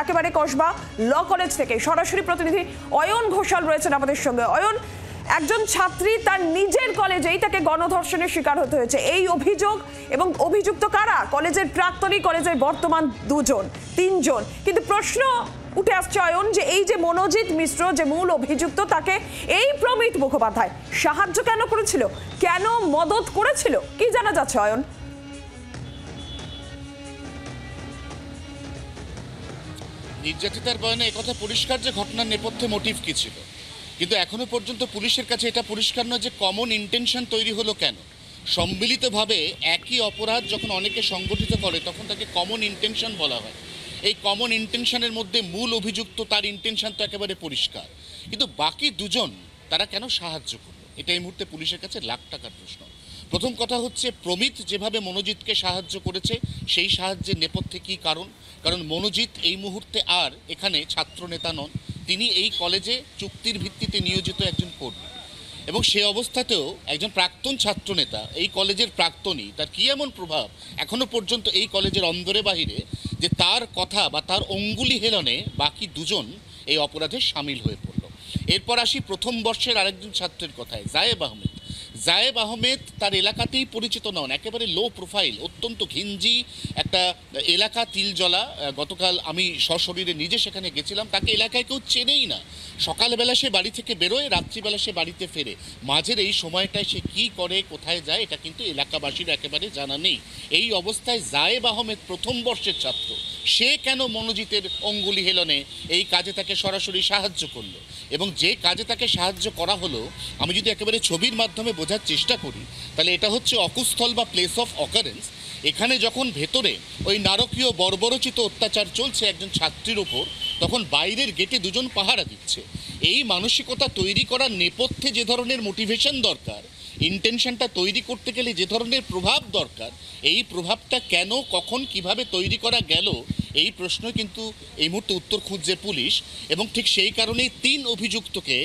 একেবারে Kasba law college থেকে সরাসরি প্রতিনিধি অয়ন ঘোষাল রয়েছেন আমাদের সঙ্গে। অয়ন, একজন ছাত্রী তার নিজের কলেজেই তাকে গণধর্ষণের শিকার হতে হয়েছে, এই অভিযোগ, এবং অভিযুক্ত কারা? কলেজের প্রাক্তনী, কলেজের বর্তমান তিনজন। কিন্তু প্রশ্ন উঠে আসছে অয়ন, যে এই যে মনোজিৎ মিশ্র যে মূল অভিযুক্ত, তাকে এই প্রমিত মুখোপাধ্যায় সাহায্য কেন করেছিল, কেন মদত করেছিল, কি জানা যাচ্ছে অয়ন? নির্যাতিতার বয়ানে একথা পরিষ্কার যে ঘটনার নেপথ্যে মোটিভ কি ছিল, কিন্তু এখনো পর্যন্ত পুলিশের কাছে এটা পরিষ্কার নয় যে কমন ইন্টেনশন তৈরি হলো কেন। সম্মিলিতভাবে একই অপরাধ যখন অনেকে সংগঠিত করে তখন তাকে কমন ইন্টেনশন বলা হয়। এই কমন ইন্টেনশনের মধ্যে মূল অভিযুক্ত, তার ইন্টেনশন তো একেবারে পরিষ্কার, কিন্তু বাকি দুজন তারা কেন সাহায্য করলো, এটা এই মুহূর্তে পুলিশের কাছে লাখ টাকার প্রশ্ন। প্রথম কথা হচ্ছে, প্রমিত যেভাবে মনোজিৎকে সাহায্য করেছে সেই সাহায্যের নেপথ্যে কী কারণ মনোজিৎ এই মুহূর্তে আর এখানে ছাত্র নেতা নন, তিনি এই কলেজে চুক্তির ভিত্তিতে নিয়োজিত একজন কর্মী, এবং সে অবস্থাতেও একজন প্রাক্তন ছাত্রনেতা, এই কলেজের প্রাক্তনী, তার কী এমন প্রভাব এখনও পর্যন্ত এই কলেজের অন্দরে বাহিরে যে তার কথা বা তার অঙ্গুলি হেলনে বাকি দুজন এই অপরাধে সামিল হয়ে পড়ল। এরপর আসি প্রথম বর্ষের আরেকজন ছাত্রের কথায়, জায়েব আহমেদ তার এলাকাতেই পরিচিত নন, একেবারে লো প্রোফাইল, অত্যন্ত ঘিঞ্জি একটা এলাকা, তিলজলা। গতকাল আমি সশরীরে নিজে সেখানে গেছিলাম, তাকে এলাকায় কেউ চেনেই না। সকালবেলা সে বাড়ি থেকে বেরোয়, রাত্রিবেলা সে বাড়িতে ফেরে। মাঝের এই সময়টায় সে কী করে, কোথায় যায়, এটা কিন্তু এলাকাবাসীর একেবারে জানা নেই। এই অবস্থায় জায়েব আহমেদ প্রথম বর্ষের ছাত্র, সে কেন মনোজিতের অঙ্গুলি হেলনে এই কাজে তাকে সরাসরি সাহায্য করলো, এবং যে কাজে তাকে সাহায্য করা হলো আমি যদি একেবারে ছবির মাধ্যমে বোঝার চেষ্টা করি তাহলে এটা হচ্ছে অকুস্থল বা প্লেস অফ অকারেন্স। এখানে যখন ভেতরে ওই নারকীয় বর্বরচিত অত্যাচার চলছে একজন ছাত্রীর ওপর, তখন বাইরের গেটে দুজন পাহারা দিচ্ছে। এই মানসিকতা তৈরি করার নেপথ্যে যে ধরনের মোটিভেশন দরকার, ইন্টেনশনটা তৈরি করতে গেলে যে ধরনের প্রভাব দরকার, এই প্রভাবটা কেন, কখন, কিভাবে তৈরি করা গেল, এই প্রশ্ন কিন্তু এই মুহূর্তে উত্তর খুঁজছে পুলিশ। এবং ঠিক সেই কারণেই তিন অভিযুক্তকে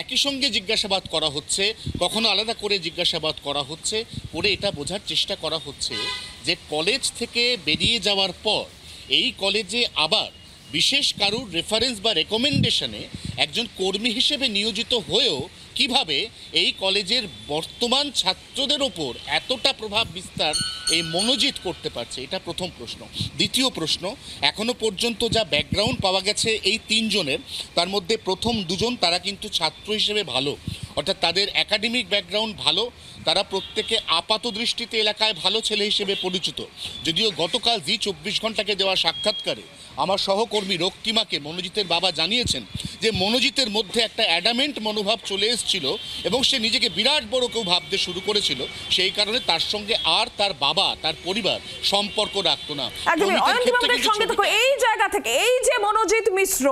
একই সঙ্গে জিজ্ঞাসাবাদ করা হচ্ছে, কখনো আলাদা করে জিজ্ঞাসাবাদ করা হচ্ছে, করে এটা বোঝার চেষ্টা করা হচ্ছে যে কলেজ থেকে বেরিয়ে যাওয়ার পর এই কলেজে আবার বিশেষ কারুর রেফারেন্স বা রেকমেন্ডেশনে একজন কর্মী হিসেবে নিয়োজিত হয়েও কিভাবে এই কলেজের বর্তমান ছাত্রদের ওপর এতটা প্রভাব বিস্তার এই মনোজিৎ করতে পারছে, এটা প্রথম প্রশ্ন। দ্বিতীয় প্রশ্ন, এখনো পর্যন্ত যা ব্যাকগ্রাউন্ড পাওয়া গেছে এই তিনজনের, তার মধ্যে প্রথম দুজন তারা কিন্তু ছাত্র হিসেবে ভালো, অর্থাৎ তাদের একাডেমিক ব্যাকগ্রাউন্ড ভালো, তারা প্রত্যেকে আপাত দৃষ্টিতে এলাকায় ভালো ছেলে হিসেবে পরিচিত। যদিও গতকাল জি 24 ঘন্টাকে দেওয়া সাক্ষাৎকারে আমার সহকর্মী রক্তিমাকে মনোজিতের বাবা জানিয়েছেন যে মনোজিতের মধ্যে একটা অ্যাডামেন্ট মনোভাব চলে এসেছিল এবং সে নিজেকে বিরাট বড় কেউ ভাবতে শুরু করেছিল, সেই কারণে তার সঙ্গে আর তার বাবা, তার পরিবার সম্পর্ক রাখতো না। এই জায়গা থেকে এই যে মনোজিৎ মিশ্র,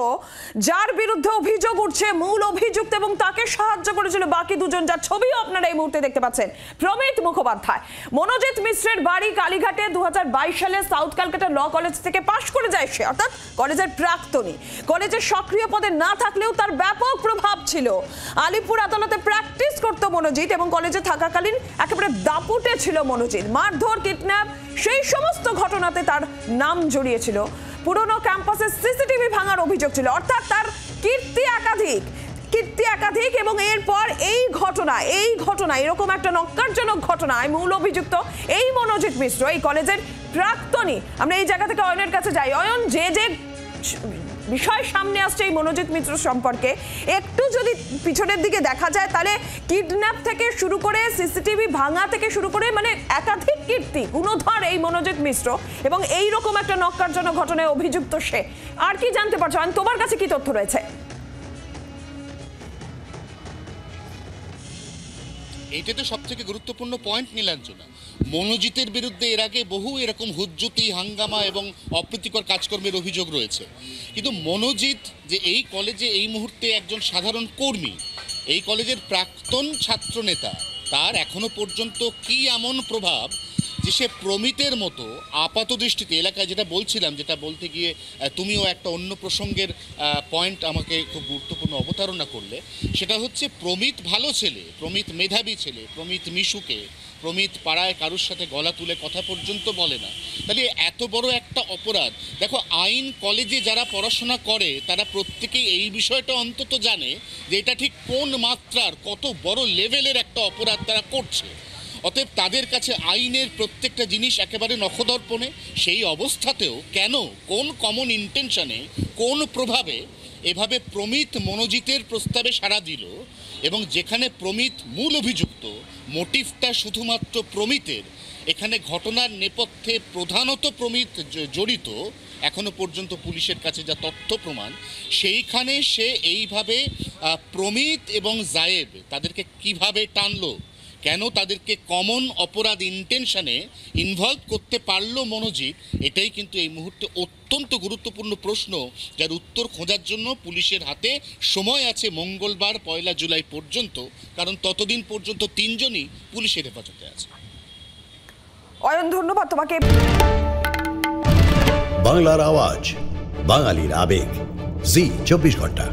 যার বিরুদ্ধে অভিযোগ উঠছে, মূল অভিযুক্ত, এবং তাকে সাহায্য করেছিল বাকি দুজন, যার ছবিও আপনারা এই মুহূর্তে দেখতে পাচ্ছেন, প্রমিত মুখোপাধ্যায়। মনোজিৎ মিশ্রের বাড়ি কালীঘাটে, 2022 সালে সাউথ ক্যালকাটা ল কলেজ থেকে পাশ করে যায় সে, অর্থাৎ কলেজের প্রাক্তনী। কলেজের সক্রিয় পদে না থাকলেও তার ব্যাপক প্রভাব ছিল। আলিপুর আদালতে প্র্যাকটিস করতো মনোজিৎ, এবং কলেজে থাকাকালীন একেবারে দাপুটে ছিল মনোজিৎ। মারধর, কিডন্যাপ, সেই সমস্ত ঘটনাতে তার নাম জড়িয়েছিল। পুরনো ক্যাম্পাসে সিসিটিভি ভাঙার অভিযোগ ছিল, অর্থাৎ তার কীর্তি একাধিক। এবং এরপর এই ঘটনা এরকম একটা নক্কারজনক ঘটনায় মূল অভিযুক্ত এই মনোজিৎ মিশ্র, এই কলেজের প্রাক্তনী। আমরা এই জায়গা থেকে অয়নের কাছে যাই। অয়ন, যে বিষয় সামনে আসছে এই মনোজিৎ মিশ্র সম্পর্কে, একটু যদি পিছনের দিকে দেখা যায় তাহলে কিডন্যাপ থেকে শুরু করে সিসিটিভি ভাঙা থেকে শুরু করে মানে একাধিক কীর্তি গুণধর এই মনোজিৎ মিশ্র, এবং এইরকম একটা নক্কারজনক ঘটনায় অভিযুক্ত সে। আর কি জানতে পারছো, তোমার কাছে কি তথ্য রয়েছে? এইটা তো সব থেকে গুরুত্বপূর্ণ পয়েন্ট নীলাঞ্জনা। মনোজিতের বিরুদ্ধে এর আগে বহু এরকম হুজ্জতি, হাঙ্গামা এবং অপ্রীতিকর কাজকর্মের অভিযোগ রয়েছে, কিন্তু মনোজিৎ যে এই কলেজে এই মুহূর্তে একজন সাধারণ কর্মী, এই কলেজের প্রাক্তন ছাত্র নেতা, তার এখনো পর্যন্ত কি এমন প্রভাব যে সে প্রমিতের মতো আপাত দৃষ্টিতে এলাকায়, যেটা বলছিলাম, যেটা বলতে গিয়ে তুমিও একটা অন্য প্রসঙ্গের পয়েন্ট আমাকে খুব গুরুত্বপূর্ণ অবতারণা করলে, সেটা হচ্ছে প্রমিত ভালো ছেলে, প্রমিত মেধাবী ছেলে, প্রমিত মিশুকে, প্রমিত পাড়ায় কারোর সাথে গলা তুলে কথা পর্যন্ত বলে না। তাহলে এত বড় একটা অপরাধ, দেখো আইন কলেজে যারা পড়াশোনা করে তারা প্রত্যেকেই এই বিষয়টা অন্তত জানে যে এটা ঠিক কোন মাত্রার, কত বড় লেভেলের একটা অপরাধ তারা করছে। অতএব তাদের কাছে আইনের প্রত্যেকটা জিনিস একেবারে নখদর্পণে। সেই অবস্থাতেও কেন, কোন কমন ইন্টেনশনে, কোন প্রভাবে এভাবে প্রমিত মনোজিতের প্রস্তাবে সাড়া দিল, এবং যেখানে প্রমিত মূল অভিযুক্ত, মোটিভটা শুধুমাত্র প্রমিতের, এখানে ঘটনার নেপথ্যে প্রধানত প্রমিত জড়িত এখনো পর্যন্ত পুলিশের কাছে যা তথ্য প্রমাণ, সেইখানে সে এইভাবে প্রমিত এবং জায়েব তাদেরকে কিভাবে টানলো, কেন তাদেরকে কমন অপরাধ ইন্টেনশনে ইনভলভ করতে পারলো মনোজিৎ, এটাই কিন্তু এই মুহূর্তে অত্যন্ত গুরুত্বপূর্ণ প্রশ্ন, যার উত্তর খোঁজার জন্য পুলিশের হাতে সময় আছে মঙ্গলবার 1 জুলাই পর্যন্ত, কারণ ততদিন পর্যন্ত 3 জনই পুলিশের হেফাজতে আছে। অয়ন, ধন্যবাদ তোমাকে। বাংলার আওয়াজ, বাঙালির আবেগ, জি 24 ঘন্টা।